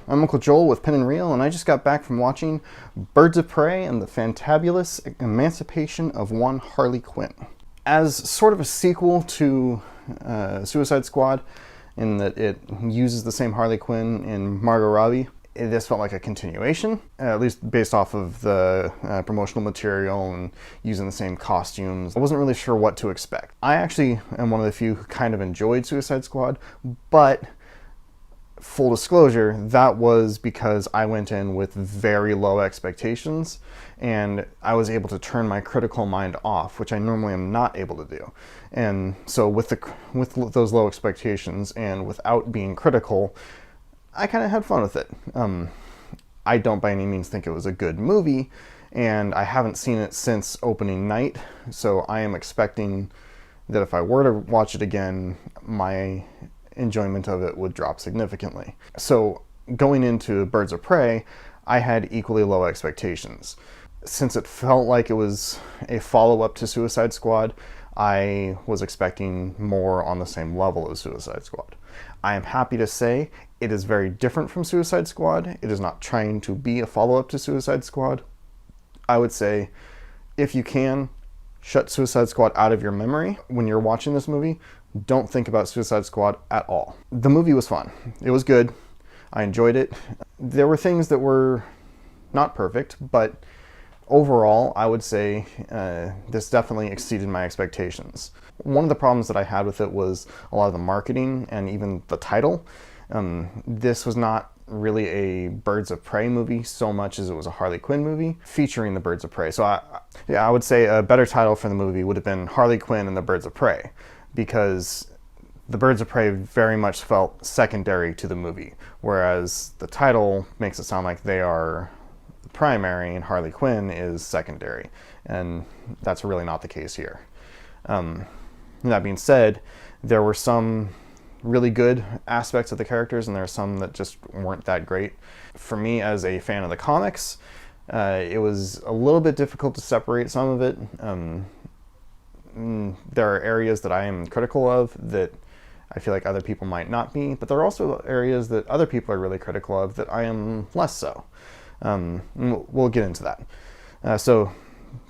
I'm Uncle Joel with Pen and Reel, and I just got back from watching Birds of Prey and the Fantabulous Emancipation of one Harley Quinn. As sort of a sequel to Suicide Squad, in that it uses the same Harley Quinn in Margot Robbie, this felt like a continuation, at least based off of the promotional material and using the same costumes. I wasn't really sure what to expect. I actually am one of the few who kind of enjoyed Suicide Squad, but full disclosure, that was because I went in with very low expectations and I was able to turn my critical mind off, which I normally am not able to do. And so with those low expectations and without being critical, I kind of had fun with it. I don't by any means think it was a good movie, and I haven't seen it since opening night, so I am expecting that if I were to watch it again, my enjoyment of it would drop significantly. So going into Birds of Prey, I had equally low expectations. Since it felt like it was a follow-up to Suicide Squad, I was expecting more on the same level as Suicide Squad. I am happy to say it is very different from Suicide Squad. It is not trying to be a follow-up to Suicide Squad. I would say, if you can, shut Suicide Squad out of your memory when you're watching this movie. Don't think about Suicide Squad at all. The movie was fun. It was good. I enjoyed it. There were things that were not perfect, but overall, I would say this definitely exceeded my expectations. One of the problems that I had with it was a lot of the marketing and even the title. This was not really a Birds of Prey movie so much as it was a Harley Quinn movie featuring the Birds of Prey. So I would say a better title for the movie would have been Harley Quinn and the Birds of Prey, because the Birds of Prey very much felt secondary to the movie, whereas the title makes it sound like they are the primary and Harley Quinn is secondary, and that's really not the case here. That being said, there were some really good aspects of the characters, and there are some that just weren't that great. For me, as a fan of the comics, it was a little bit difficult to separate some of it. There are areas that I am critical of that I feel like other people might not be, but there are also areas that other people are really critical of that I am less so. We'll get into that. So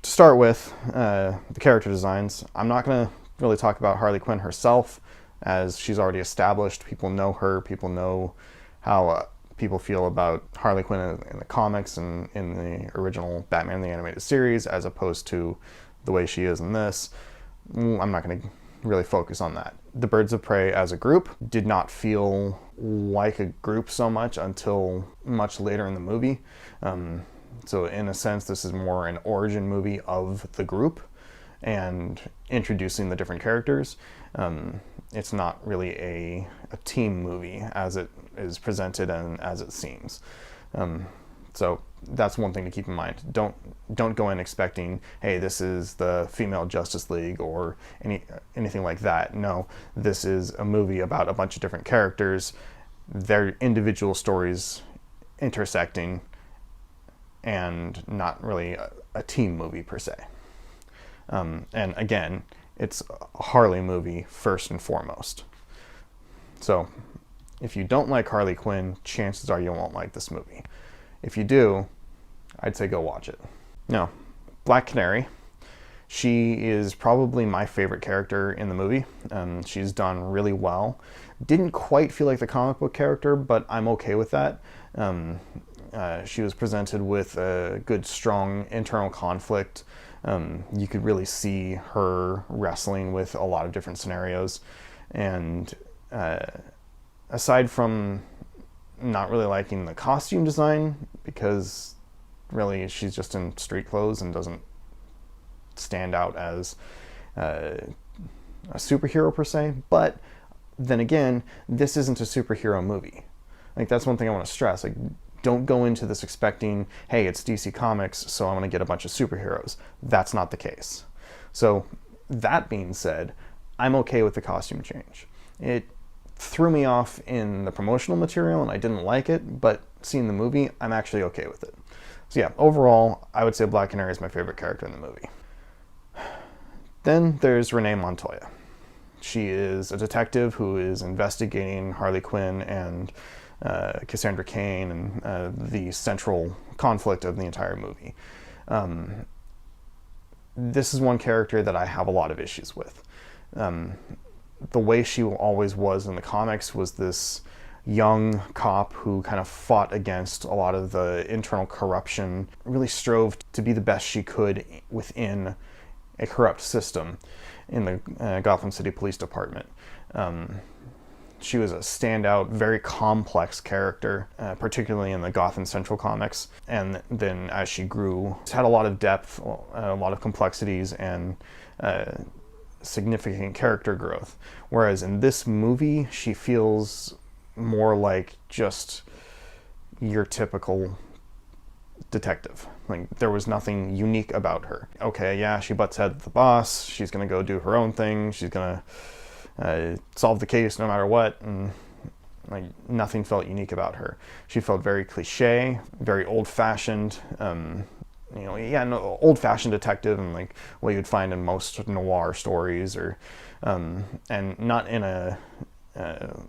to start with, the character designs, I'm not going to really talk about Harley Quinn herself, as she's already established. People know her, people know how people feel about Harley Quinn in the comics and in the original Batman the Animated Series, as opposed to the way she is in this. I'm not going to really focus on that. The Birds of Prey as a group did not feel like a group so much until much later in the movie. So in a sense, this is more an origin movie of the group and introducing the different characters. It's not really a team movie as it is presented and as it seems. So that's one thing to keep in mind. Don't go in expecting, hey, this is the female Justice League or anything like that. No, this is a movie about a bunch of different characters, their individual stories intersecting, and not really a team movie per se. And again, it's a Harley movie first and foremost. So if you don't like Harley Quinn, chances are you won't like this movie. If you do, I'd say go watch it. Now, Black Canary, she is probably my favorite character in the movie. She's done really well. Didn't quite feel like the comic book character, but I'm okay with that. She was presented with a good, strong internal conflict. You could really see her wrestling with a lot of different scenarios. And aside from not really liking the costume design, because really she's just in street clothes and doesn't stand out as a superhero per se, but then again, this isn't a superhero movie. Like, that's one thing I want to stress. Like, don't go into this expecting, hey, it's DC Comics, so I'm going to get a bunch of superheroes. That's not the case. So that being said, I'm okay with the costume change. It threw me off in the promotional material and I didn't like it, but seeing the movie, I'm actually okay with it. So yeah, overall, I would say Black Canary is my favorite character in the movie. Then there's Renee Montoya. She is a detective who is investigating Harley Quinn and Cassandra Cain and the central conflict of the entire movie. This is one character that I have a lot of issues with. The way she always was in the comics was this young cop who kind of fought against a lot of the internal corruption, really strove to be the best she could within a corrupt system in the Gotham City Police Department. She was a standout, very complex character, particularly in the Gotham Central comics. And then as she grew, she had a lot of depth, a lot of complexities, and significant character growth. Whereas in this movie, she feels more like just your typical detective. Like, there was nothing unique about her. Okay, yeah, she butts heads with the boss. She's gonna go do her own thing. She's gonna solve the case no matter what, and like nothing felt unique about her. She felt very cliche, very old-fashioned. Old-fashioned detective, and like what you'd find in most noir stories, or and not in a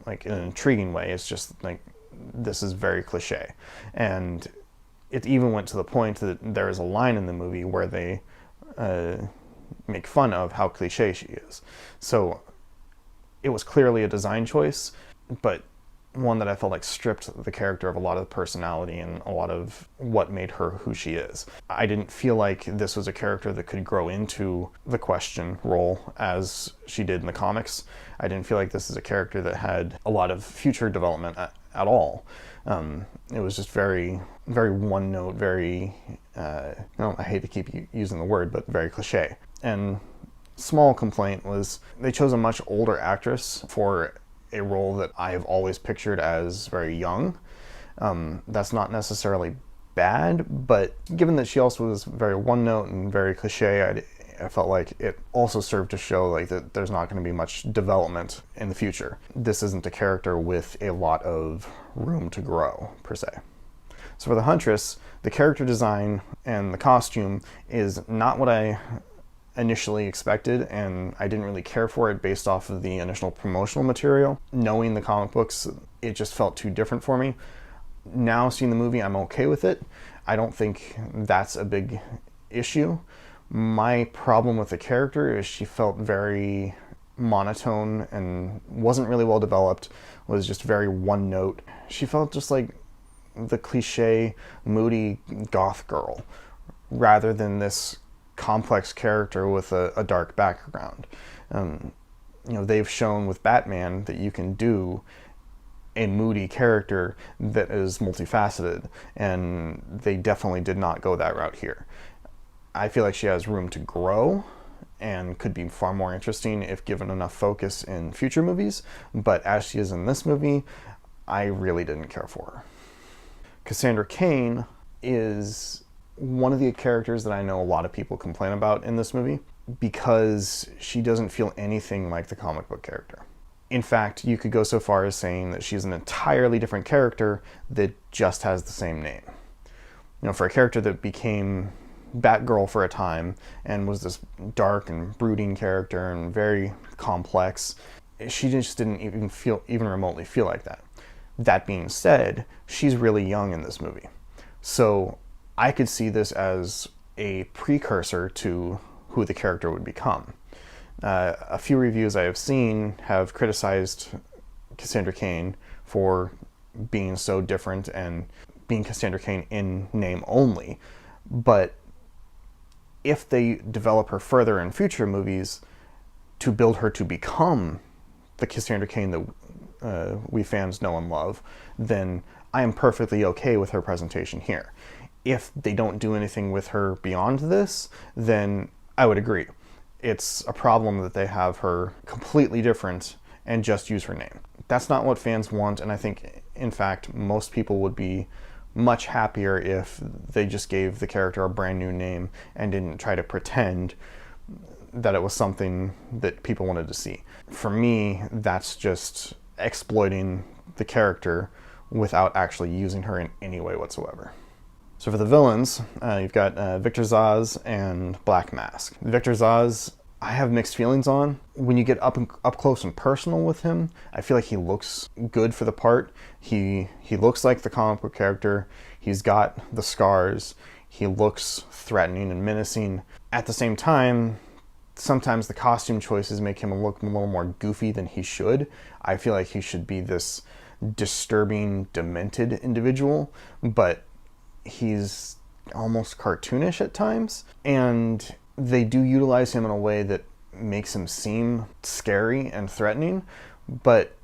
like in an intriguing way. It's just like, this is very cliche, and it even went to the point that there is a line in the movie where they make fun of how cliche she is. So it was clearly a design choice, but one that I felt like stripped the character of a lot of personality and a lot of what made her who she is. I didn't feel like this was a character that could grow into the Question role as she did in the comics. I didn't feel like this is a character that had a lot of future development at all. It was just very, very one note, very, I hate to keep using the word, but very cliche. And small complaint was they chose a much older actress for a role that I have always pictured as very young. That's not necessarily bad, but given that she also was very one note and very cliche, I felt like it also served to show like that there's not going to be much development in the future. This isn't a character with a lot of room to grow, per se. So for the Huntress, the character design and the costume is not what I initially expected, and I didn't really care for it based off of the initial promotional material. Knowing the comic books, it just felt too different for me. Now seeing the movie, I'm okay with it. I don't think that's a big issue. My problem with the character is she felt very monotone and wasn't really well developed, was just very one note. She felt just like the cliche, moody goth girl, rather than this complex character with a dark background. They've shown with Batman that you can do a moody character that is multifaceted, and they definitely did not go that route here. I feel like she has room to grow and could be far more interesting if given enough focus in future movies, but as she is in this movie, I really didn't care for her. Cassandra Cain is one of the characters that I know a lot of people complain about in this movie because she doesn't feel anything like the comic book character. In fact, you could go so far as saying that she's an entirely different character that just has the same name. For a character that became Batgirl for a time and was this dark and brooding character and very complex, she just didn't even remotely feel like that. That being said, she's really young in this movie. So I could see this as a precursor to who the character would become. A few reviews I have seen have criticized Cassandra Cain for being so different and being Cassandra Cain in name only. But if they develop her further in future movies to build her to become the Cassandra Cain that we fans know and love, then I am perfectly okay with her presentation here. If they don't do anything with her beyond this, then I would agree. It's a problem that they have her completely different and just use her name. That's not what fans want, and I think, in fact, most people would be much happier if they just gave the character a brand new name and didn't try to pretend that it was something that people wanted to see. For me, that's just exploiting the character without actually using her in any way whatsoever. So for the villains, you've got Victor Zsasz and Black Mask. Victor Zsasz, I have mixed feelings on. When you get up close and personal with him, I feel like he looks good for the part. He looks like the comic book character. He's got the scars. He looks threatening and menacing. At the same time, sometimes the costume choices make him look a little more goofy than he should. I feel like he should be this disturbing, demented individual, but he's almost cartoonish at times. And they do utilize him in a way that makes him seem scary and threatening, but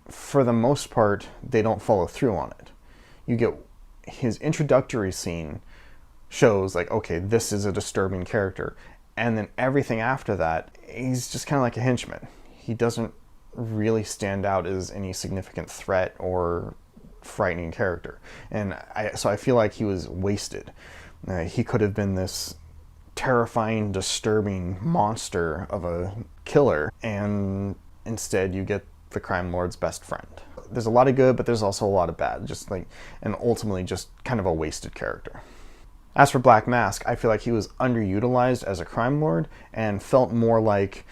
for the most part, they don't follow through on it. You get his introductory scene shows like, okay, this is a disturbing character. And then everything after that, he's just kind of like a henchman. He doesn't really stand out as any significant threat or frightening character. And so I feel like he was wasted. He could have been this terrifying, disturbing monster of a killer, and instead you get the crime lord's best friend. There's a lot of good, but there's also a lot of bad, and ultimately just kind of a wasted character. As for Black Mask, I feel like he was underutilized as a crime lord and felt more like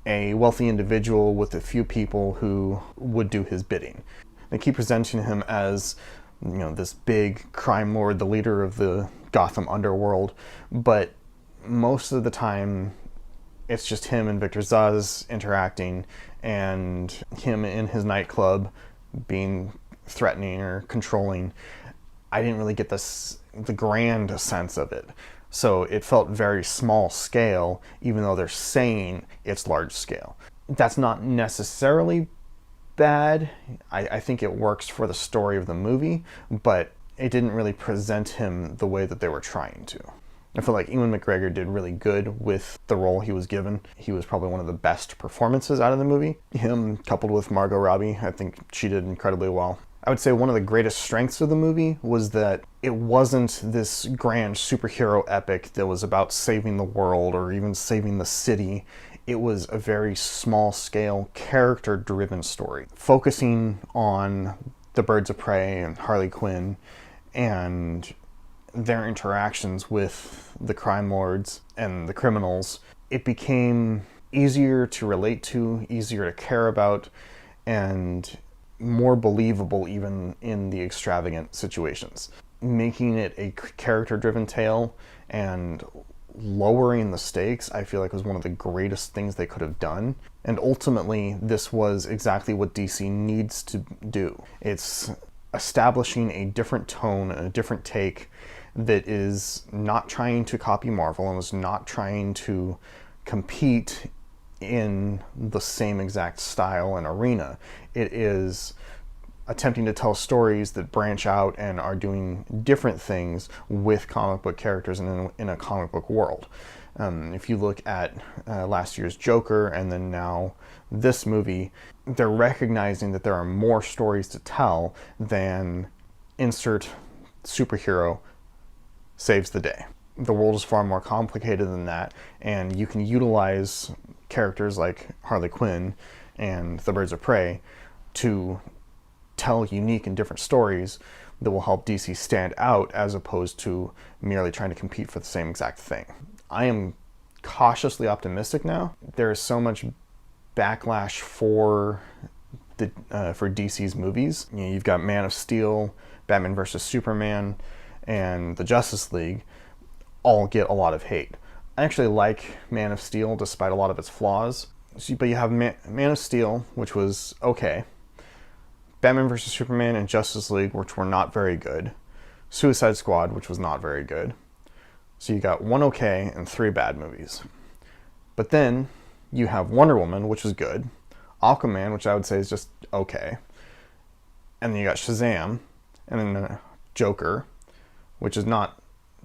a wealthy individual with a few people who would do his bidding. They keep presenting him as, this big crime lord, the leader of the Gotham underworld, but most of the time it's just him and Victor Zsasz interacting, and him in his nightclub being threatening or controlling. I didn't really get the grand sense of it. So it felt very small scale, even though they're saying it's large scale. That's not necessarily bad. I think it works for the story of the movie, but it didn't really present him the way that they were trying to. I feel like Ewan McGregor did really good with the role he was given. He was probably one of the best performances out of the movie. Him coupled with Margot Robbie, I think she did incredibly well. I would say one of the greatest strengths of the movie was that it wasn't this grand superhero epic that was about saving the world or even saving the city. It was a very small-scale, character-driven story, focusing on the Birds of Prey and Harley Quinn and their interactions with the crime lords and the criminals. It became easier to relate to, easier to care about, and more believable even in the extravagant situations. Making it a character-driven tale and lowering the stakes, I feel like, was one of the greatest things they could have done. And ultimately, this was exactly what DC needs to do. It's establishing a different tone and a different take that is not trying to copy Marvel and is not trying to compete in the same exact style and arena. It is attempting to tell stories that branch out and are doing different things with comic book characters and in a comic book world. If you look at last year's Joker and then now this movie, they're recognizing that there are more stories to tell than insert superhero saves the day. The world is far more complicated than that, and you can utilize characters like Harley Quinn and the Birds of Prey to tell unique and different stories that will help DC stand out as opposed to merely trying to compete for the same exact thing. I am cautiously optimistic now. There is so much backlash for DC's movies. You've got Man of Steel, Batman vs. Superman, and the Justice League all get a lot of hate. I actually like Man of Steel despite a lot of its flaws. But you have Man of Steel, which was okay. Batman vs. Superman and Justice League, which were not very good. Suicide Squad, which was not very good. So you got one okay and three bad movies. But then you have Wonder Woman, which is good. Aquaman, which I would say is just okay. And then you got Shazam, and then Joker, which is not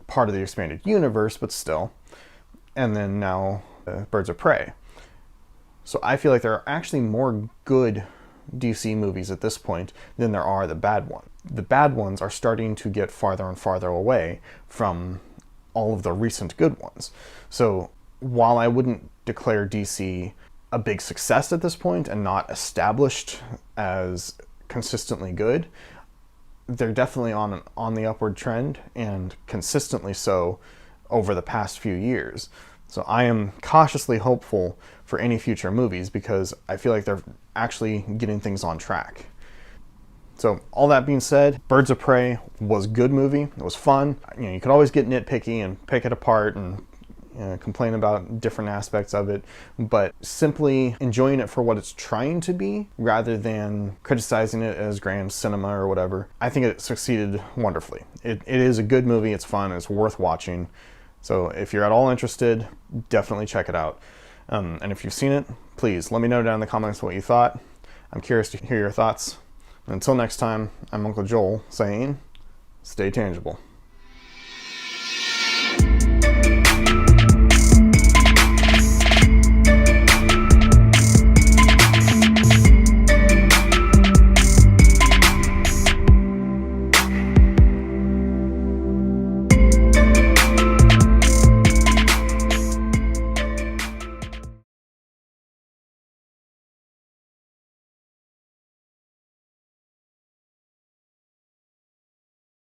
part of the expanded universe, but still. And then now Birds of Prey. So I feel like there are actually more good DC movies at this point than there are the bad ones. The bad ones are starting to get farther and farther away from all of the recent good ones. So while I wouldn't declare DC a big success at this point and not established as consistently good, they're definitely on the upward trend, and consistently so over the past few years. So I am cautiously hopeful for any future movies because I feel like they're actually getting things on track. So all that being said, Birds of Prey was a good movie. It was fun. You could always get nitpicky and pick it apart and complain about different aspects of it, but simply enjoying it for what it's trying to be rather than criticizing it as grand cinema or whatever, I think it succeeded wonderfully. It is a good movie. It's fun. It's worth watching. So if you're at all interested, definitely check it out. And if you've seen it, please let me know down in the comments what you thought. I'm curious to hear your thoughts. Until next time, I'm Uncle Joel saying, stay tangible.